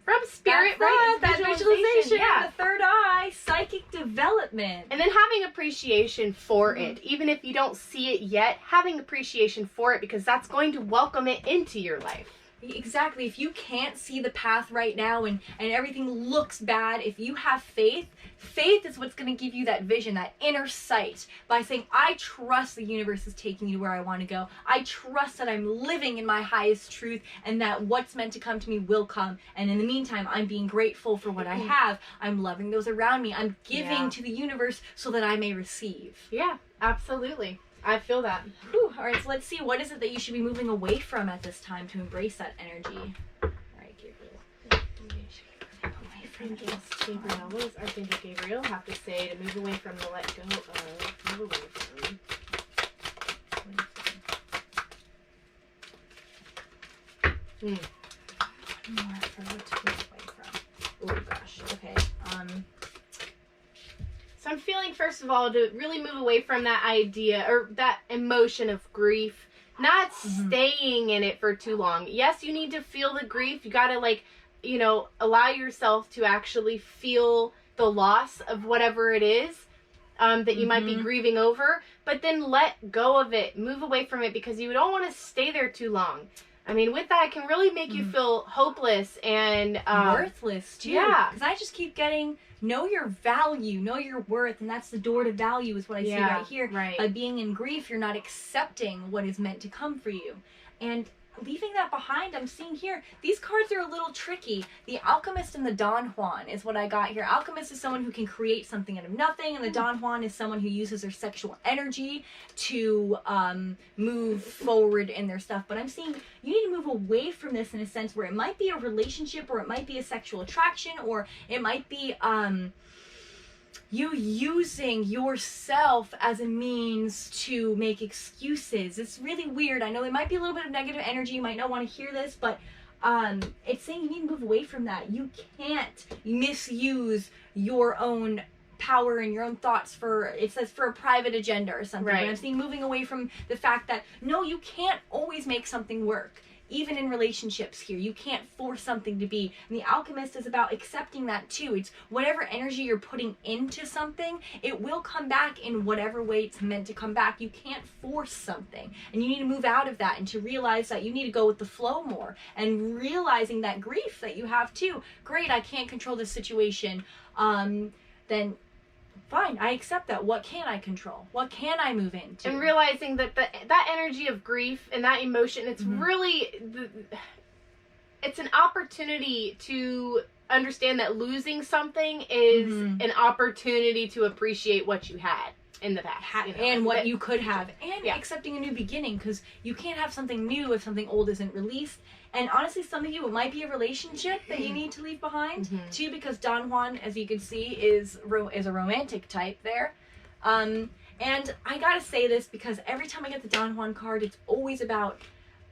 from spirit, right? That visualization, the third eye, psychic development. And then having appreciation for it. Even if you don't see it yet, having appreciation for it, because that's going to welcome it into your life. Exactly. If you can't see the path right now and everything looks bad, if you have faith, faith is what's going to give you that vision, that inner sight, by saying, I trust the universe is taking me to where I want to go. I trust that I'm living in my highest truth and that what's meant to come to me will come. And in the meantime, I'm being grateful for what I have. I'm loving those around me. I'm giving to the universe so that I may receive. Yeah, absolutely. I feel that. Whew. All right, so let's see. What is it that you should be moving away from at this time to embrace that energy? All right, Gabriel. Away from Gabriel. What does Archangel Gabriel have to say to move away from the let go of? Move away from. More for what to move away from. Oh gosh. Okay. So I'm feeling, first of all, to really move away from that idea or that emotion of grief, not staying in it for too long. Yes, you need to feel the grief. You got to allow yourself to actually feel the loss of whatever it is that you might be grieving over, but then let go of it, move away from it, because you don't want to stay there too long. I mean, with that, it can really make you feel hopeless and worthless too. Yeah. Because I just keep getting, know your value, know your worth, and that's the door to value is what I see right here. Right. By being in grief, you're not accepting what is meant to come for you. And leaving that behind, I'm seeing here, these cards are a little tricky. The Alchemist and the Don Juan is what I got here. Alchemist is someone who can create something out of nothing, and the Don Juan is someone who uses their sexual energy to move forward in their stuff. But I'm seeing you need to move away from this in a sense where it might be a relationship, or it might be a sexual attraction, or it might be you using yourself as a means to make excuses. It's really weird. I know there might be a little bit of negative energy. You might not want to hear this, but it's saying you need to move away from that. You can't misuse your own power and your own thoughts for, it says, for a private agenda or something. Right. But I'm seeing moving away from the fact that, no, you can't always make something work. Even in relationships here, you can't force something to be. And the Alchemist is about accepting that too. It's whatever energy you're putting into something, it will come back in whatever way it's meant to come back. You can't force something. And you need to move out of that and to realize that you need to go with the flow more. And realizing that grief that you have too. Great, I can't control this situation. Then fine, I accept that. What can I control? What can I move into? And realizing that that energy of grief and that emotion, it's really, it's an opportunity to understand that losing something is an opportunity to appreciate what you had in the past. And what you could have. And accepting a new beginning, because you can't have something new if something old isn't released. And honestly, some of you, it might be a relationship that you need to leave behind, too, because Don Juan, as you can see, is a romantic type there. And I gotta say this because every time I get the Don Juan card, it's always about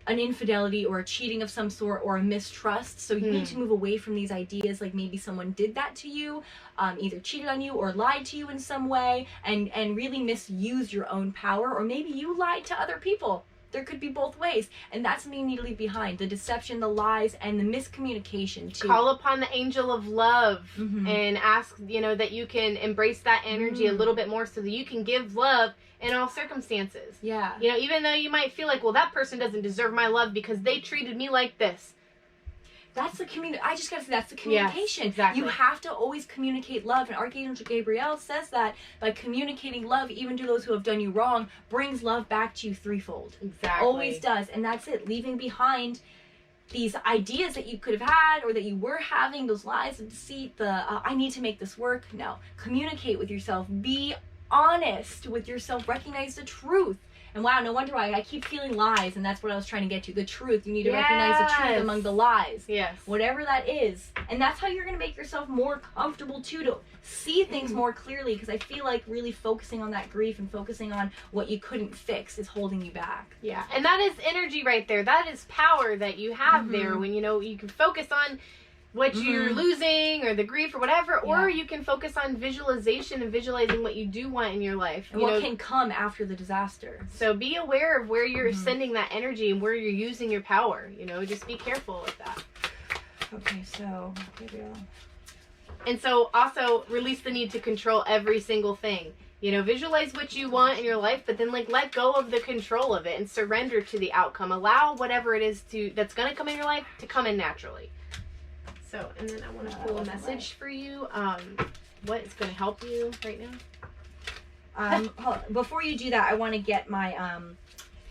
an infidelity or a cheating of some sort or a mistrust. So you need to move away from these ideas, like maybe someone did that to you, either cheated on you or lied to you in some way, and really misused your own power, or maybe you lied to other people. There could be both ways, and that's something you need to leave behind. The deception, the lies, and the miscommunication too. Call upon the angel of love and ask, that you can embrace that energy a little bit more so that you can give love in all circumstances. Yeah. Even though you might feel like, well, that person doesn't deserve my love because they treated me like this. That's the I just gotta say, that's the communication. Yes, exactly. You have to always communicate love, and Archangel Gabriel says that by communicating love, even to those who have done you wrong, brings love back to you threefold. Exactly. Always does, and that's it. Leaving behind these ideas that you could have had or that you were having, those lies of deceit, I need to make this work. No. Communicate with yourself. Be honest with yourself. Recognize the truth. And wow, no wonder why I keep feeling lies, and that's what I was trying to get to. The truth. You need to recognize the truth among the lies. Yes. Whatever that is. And that's how you're going to make yourself more comfortable, too, to see things more clearly, because I feel like really focusing on that grief and focusing on what you couldn't fix is holding you back. Yeah, and that is energy right there. That is power that you have there when, you can focus on what you're losing or the grief or whatever, or you can focus on visualization and visualizing what you do want in your life. And what can come after the disaster. So be aware of where you're sending that energy and where you're using your power. Just be careful with that. Okay, so Gabriel. And so also release the need to control every single thing. You know, visualize what you want in your life, but then like let go of the control of it and surrender to the outcome. Allow whatever it is that's going to come in your life to come in naturally. So, and then I want to pull a message for you. What is going to help you right now? Before you do that, I want to get my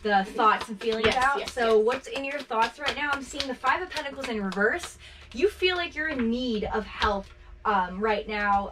the thoughts and feelings out. What's in your thoughts right now? I'm seeing the Five of Pentacles in reverse. You feel like you're in need of help right now.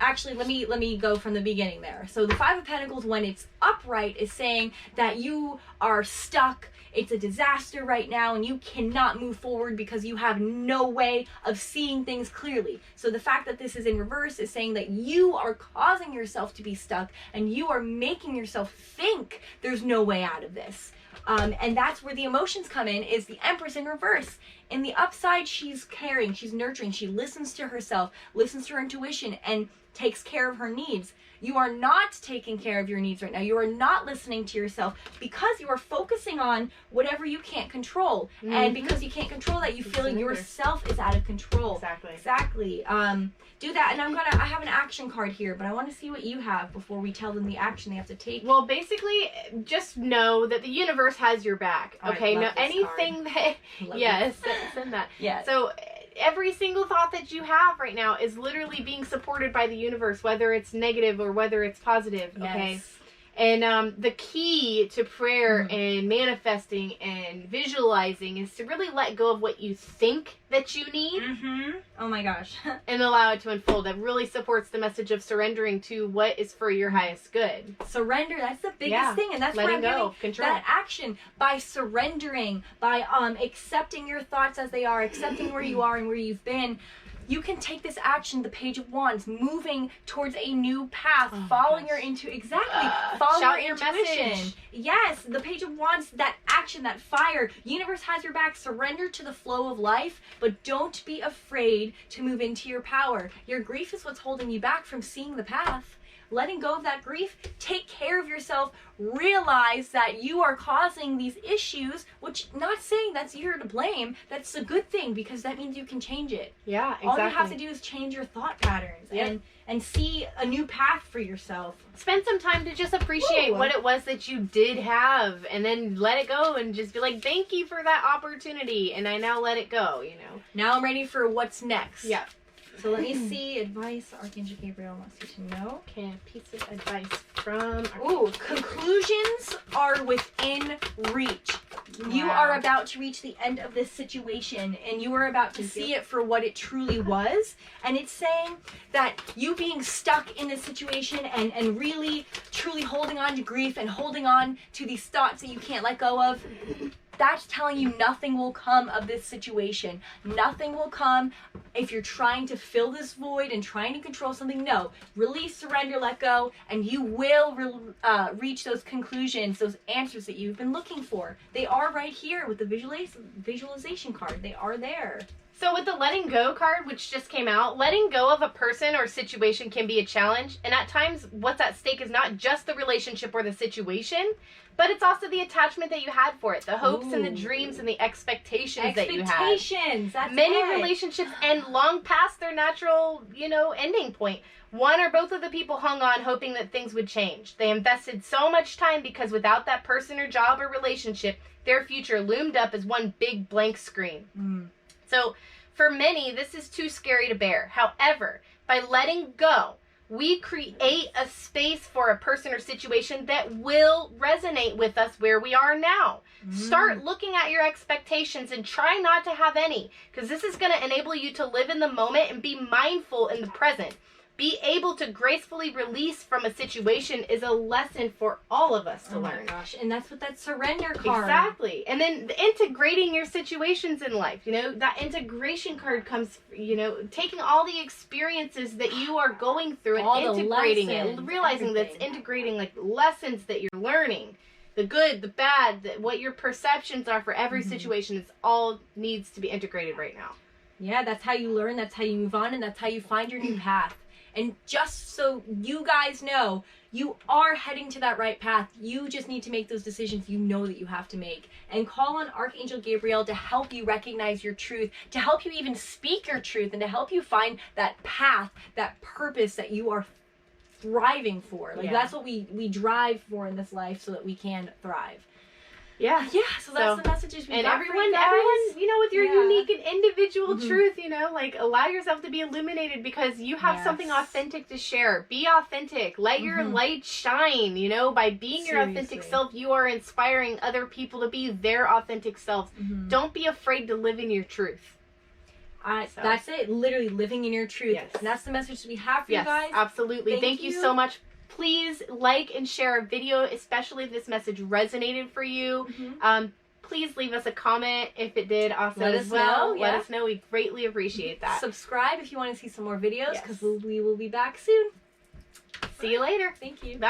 Actually, let me go from the beginning there. So the Five of Pentacles, when it's upright, is saying that you are stuck. It's a disaster right now, and you cannot move forward because you have no way of seeing things clearly. So the fact that this is in reverse is saying that you are causing yourself to be stuck, and you are making yourself think there's no way out of this. And that's where the emotions come in, is the Empress in reverse. In the upside, she's caring, she's nurturing, she listens to herself, listens to her intuition, and takes care of her needs. You are not taking care of your needs right now. You are not listening to yourself because you are focusing on whatever you can't control. Mm-hmm. And because you can't control that, you feel like yourself is out of control. Exactly. Do that. And I have an action card here, but I want to see what you have before we tell them the action they have to take. Well, basically, just know that the universe has your back. Okay? Now, anything that... Yes, send that. Yes. So... every single thought that you have right now is literally being supported by the universe, whether it's negative or whether it's positive, okay? Yes. And the key to prayer and manifesting and visualizing is to really let go of what you think that you need. Mm-hmm. Oh my gosh. And allow it to unfold. That really supports the message of surrendering to what is for your highest good. Surrender, that's the biggest thing. And that's why I'm doing that action. By surrendering, by accepting your thoughts as they are, accepting where you are and where you've been. You can take this action, the Page of Wands, moving towards a new path, following your intuition. Following your intuition. Message. Yes, the Page of Wands, that action, that fire. Universe has your back. Surrender to the flow of life, but don't be afraid to move into your power. Your grief is what's holding you back from seeing the path. Letting go of that grief, take care of yourself, realize that you are causing these issues, which not saying that's you're to blame, that's a good thing because that means you can change it. Yeah, exactly. All you have to do is change your thought patterns and see a new path for yourself. Spend some time to just appreciate what it was that you did have and then let it go and just be like, thank you for that opportunity and I now let it go, you know. Now I'm ready for what's next. Yeah. So let me see. Advice Archangel Gabriel wants you to know. Okay, a piece of advice from... Conclusions are within reach. Wow. You are about to reach the end of this situation, and you are about to see it for what it truly was. And it's saying that you being stuck in this situation and really, truly holding on to grief and holding on to these thoughts that you can't let go of, that's telling you nothing will come of this situation. Nothing will come if you're trying to fill this void and trying to control something. No. Release, surrender, let go, and you will reach those conclusions, those answers that you've been looking for. They are right here with the visualization card. They are there. So with the letting go card, which just came out, letting go of a person or situation can be a challenge. And at times, what's at stake is not just the relationship or the situation, but it's also the attachment that you had for it, the hopes and the dreams and the expectations that you had. Expectations, that's Many relationships end long past their natural, ending point. One or both of the people hung on hoping that things would change. They invested so much time because without that person or job or relationship, their future loomed up as one big blank screen. So for many, this is too scary to bear. However, by letting go, we create a space for a person or situation that will resonate with us where we are now. Start looking at your expectations and try not to have any, because this is going to enable you to live in the moment and be mindful in the present. Be able to gracefully release from a situation is a lesson for all of us to learn. Oh my gosh, and that's what that surrender card. Exactly. And then integrating your situations in life, that integration card comes, taking all the experiences that you are going through and all integrating it, realizing that's integrating like lessons that you're learning, the good, the bad, what your perceptions are for every situation. It's all needs to be integrated right now. Yeah, that's how you learn, that's how you move on, and that's how you find your new path. And just so you guys know, you are heading to that right path. You just need to make those decisions you know that you have to make. And call on Archangel Gabriel to help you recognize your truth, to help you even speak your truth, and to help you find that path, that purpose that you are thriving for. Like, Yeah. that's what we drive for in this life so that we can thrive. Yeah. Yeah, so that's the messages we and got everyone, for you guys. everyone, you know, with your Yeah. unique and individual Mhm. truth, you know, like, allow yourself to be illuminated because you have Yes. something authentic to share. Be authentic. Let your Mhm. light shine, you know, by being your authentic Seriously. self, you are inspiring other people to be their authentic selves. Mhm. Don't be afraid to live in your truth. So. That's it. Literally living in your truth. Yes. And that's the message we have for Yes, you guys. absolutely. Thank you you. so much. Please like and share our video, especially if this message resonated for you. Mhm. Please leave us a comment if it did also Let as us well. know, Let yeah. us know. We greatly appreciate that. Subscribe if you want to see some more videos, Yes. because we will be back soon. See you later. Thank you. Bye.